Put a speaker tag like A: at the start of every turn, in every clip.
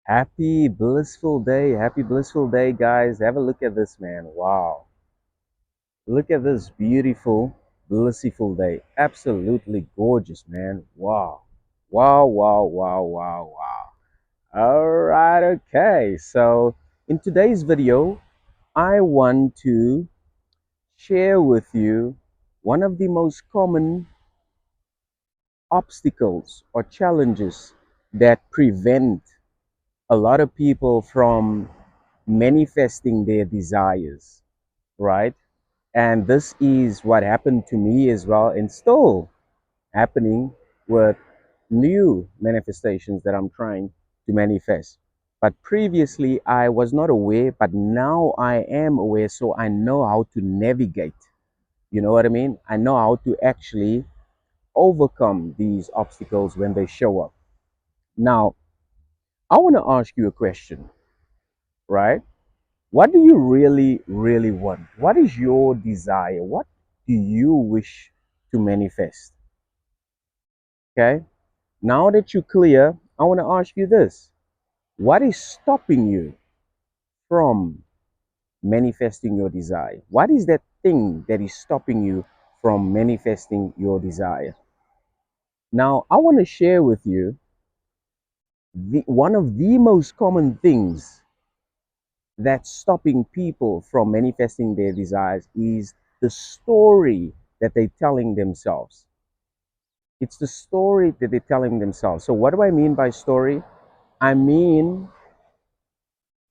A: Happy blissful day, guys. Have a look at this, man. Wow. Look at this beautiful, blissful day. Absolutely gorgeous, man. Wow. Wow, wow, wow, wow, wow. All right, okay. So, in today's video, I want to share with you one of the most common obstacles or challenges that prevent a lot of people from manifesting their desires, right? And this is what happened to me as well, and still happening with new manifestations that I'm trying to manifest. But previously, I was not aware, but now I am aware, so I know how to navigate. You know what I mean? I know how to actually overcome these obstacles when they show up. Now, I want to ask you a question, right? What do you really, really want? What is your desire? What do you wish to manifest? Okay. Now that you're clear, I want to ask you this. What is stopping you from manifesting your desire? What is that thing that is stopping you from manifesting your desire? Now, I want to share with you one of the most common things that's stopping people from manifesting their desires is the story that they're telling themselves. It's the story that they're telling themselves. So, what do I mean by story? I mean,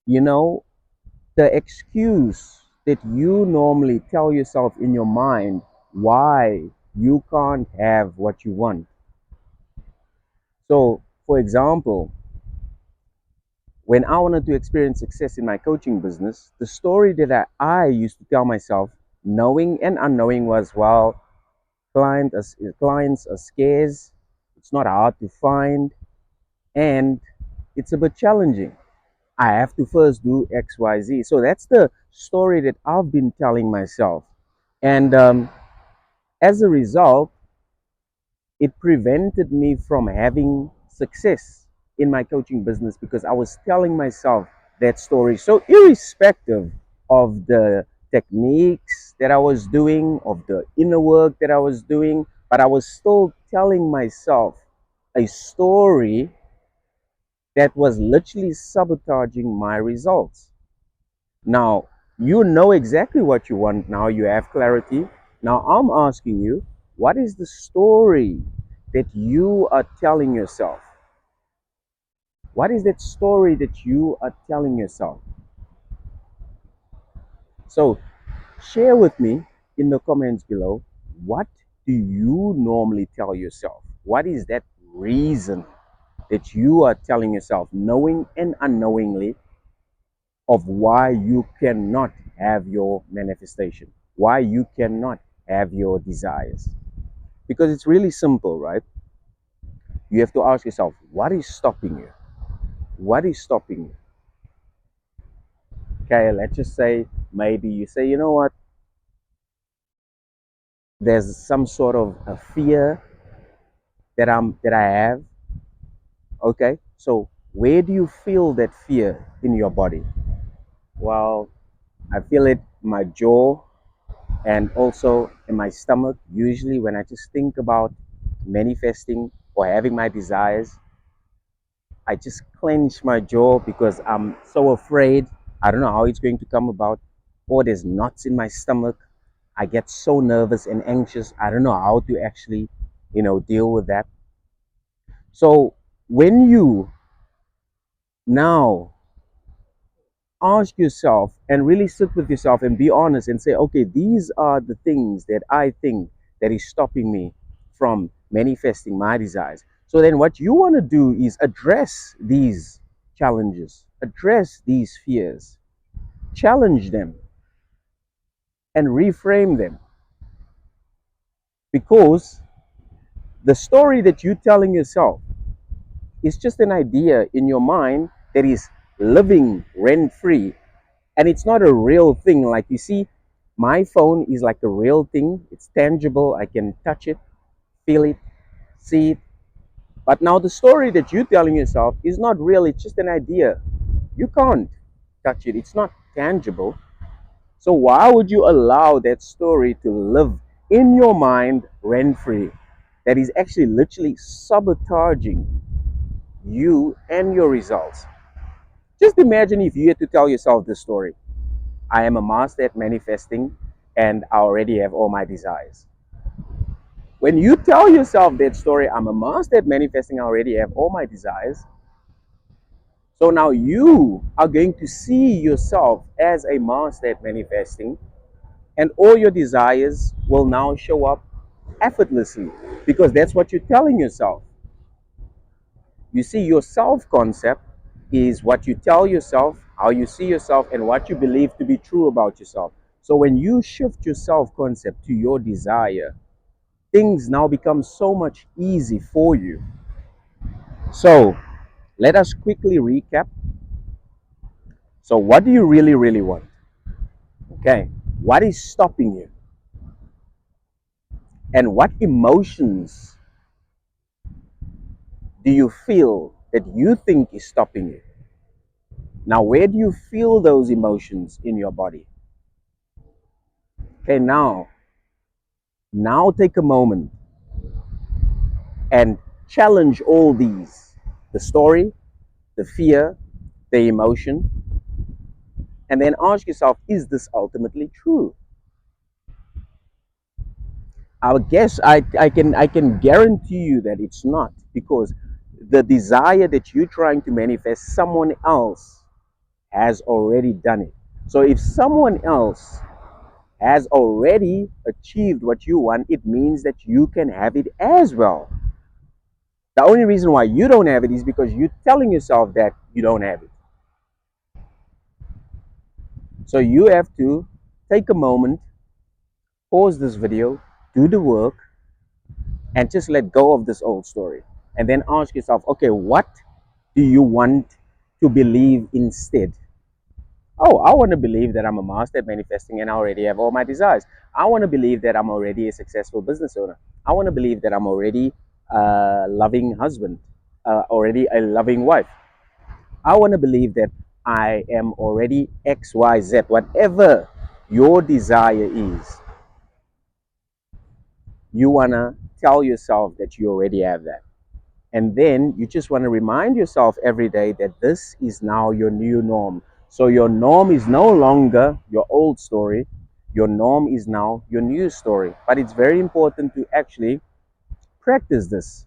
A: you know, the excuse that you normally tell yourself in your mind why you can't have what you want. So, for example, when I wanted to experience success in my coaching business, the story that I used to tell myself, knowing and unknowing, was, well, clients are scarce, it's not hard to find, and it's a bit challenging. I have to first do XYZ. So that's the story that I've been telling myself. And as a result, it prevented me from having success in my coaching business because I was telling myself that story. So, irrespective of the techniques that I was doing, of the inner work that I was doing, but I was still telling myself a story that was literally sabotaging my results. Now, you know exactly what you want. Now you have clarity. Now I'm asking you, what is the story that you are telling yourself? What is that story that you are telling yourself? So share with me in the comments below, what do you normally tell yourself? What is that reason that you are telling yourself, knowing and unknowingly, of why you cannot have your manifestation, why you cannot have your desires? Because it's really simple, right? You have to ask yourself, what is stopping you? What is stopping you? Okay, let's just say maybe you say, you know what, there's some sort of a fear that I have. Okay, so where do you feel that fear in your body? Well, I feel it in my jaw and also in my stomach. Usually when I just think about manifesting or having my desires, I just clench my jaw because I'm so afraid. I don't know how it's going to come about. Or there's knots in my stomach. I get so nervous and anxious. I don't know how to actually, deal with that. So when you now ask yourself and really sit with yourself and be honest and say, okay, these are the things that I think that is stopping me from manifesting my desires. So then what you want to do is address these challenges, address these fears, challenge them, and reframe them. Because the story that you're telling yourself is just an idea in your mind that is living rent free, and it's not a real thing. Like, you see, my phone is like a real thing. It's tangible. I can touch it, feel it, see it. But now the story that you're telling yourself is not real, it's just an idea. You can't touch it, it's not tangible. So why would you allow that story to live in your mind rent free? That is actually literally sabotaging you and your results. Just imagine if you had to tell yourself this story. I am a master at manifesting and I already have all my desires. When you tell yourself that story, I'm a master at manifesting, I already have all my desires. So now you are going to see yourself as a master at manifesting, and all your desires will now show up effortlessly because that's what you're telling yourself. You see, your self concept is what you tell yourself, how you see yourself, and what you believe to be true about yourself. So when you shift your self concept to your desire, things now become so much easy for you. So let us quickly recap. So, what do you really, really want? Okay, what is stopping you? And what emotions do you feel that you think is stopping you? Now, where do you feel those emotions in your body? Okay, now take a moment and challenge all these: the story, the fear, the emotion, and then ask yourself, is this ultimately true? I guess I can guarantee you that it's not, because the desire that you're trying to manifest, someone else has already done it. So if someone else has already achieved what you want, it means that you can have it as well. The only reason why you don't have it is because you're telling yourself that you don't have it. So you have to take a moment, pause this video, do the work, and just let go of this old story. And then ask yourself, okay, what do you want to believe instead? Oh, I want to believe that I'm a master at manifesting and I already have all my desires. I want to believe that I'm already a successful business owner. I want to believe that I'm already a loving husband, already a loving wife. I want to believe that I am already XYZ. Whatever your desire is, you want to tell yourself that you already have that. And then you just want to remind yourself every day that this is now your new norm. So your norm is no longer your old story. Your norm is now your new story. But it's very important to actually practice this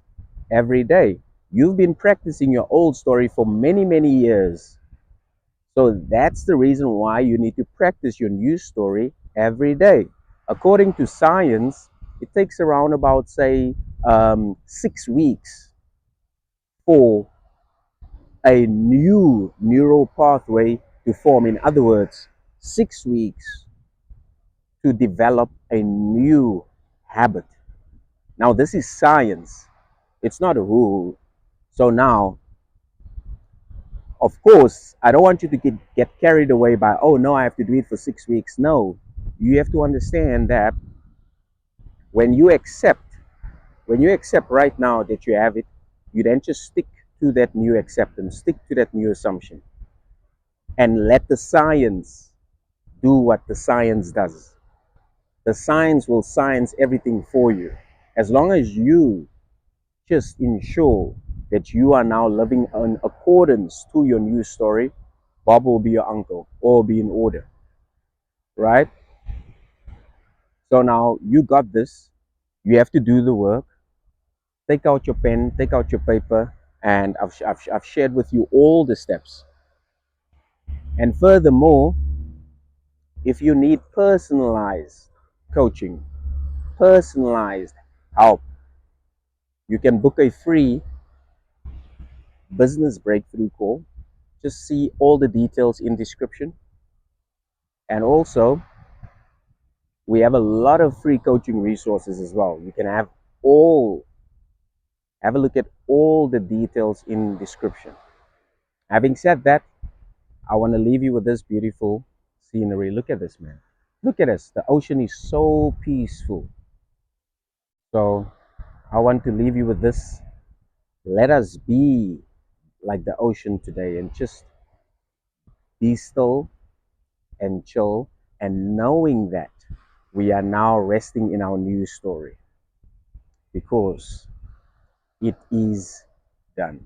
A: every day. You've been practicing your old story for many, many years. So that's the reason why you need to practice your new story every day. According to science, it takes around about, say, 6 weeks for a new neural pathway to form. In other words, 6 weeks to develop a new habit. Now, this is science, it's not a rule. So, now, of course, I don't want you to get carried away by, oh no, I have to do it for 6 weeks. No, you have to understand that when you accept, right now that you have it, you then just stick to that new acceptance, stick to that new assumption, and let the science do what the science does. The science will science everything for you. As long as you just ensure that you are now living in accordance to your new story, Bob will be your uncle, all will be in order, right? So now you got this. You have to do the work. Take out your pen, take out your paper, and I've shared with you all the steps. And furthermore, if you need personalized coaching, personalized help, you can book a free business breakthrough call. Just see all the details in description. And also, we have a lot of free coaching resources as well. You can have a look at all the details in description. Having said that, I want to leave you with this beautiful scenery. Look at this, man. Look at us. The ocean is so peaceful. So I want to leave you with this Let us be like the ocean today and just be still and chill, and knowing that we are now resting in our new story because it is done.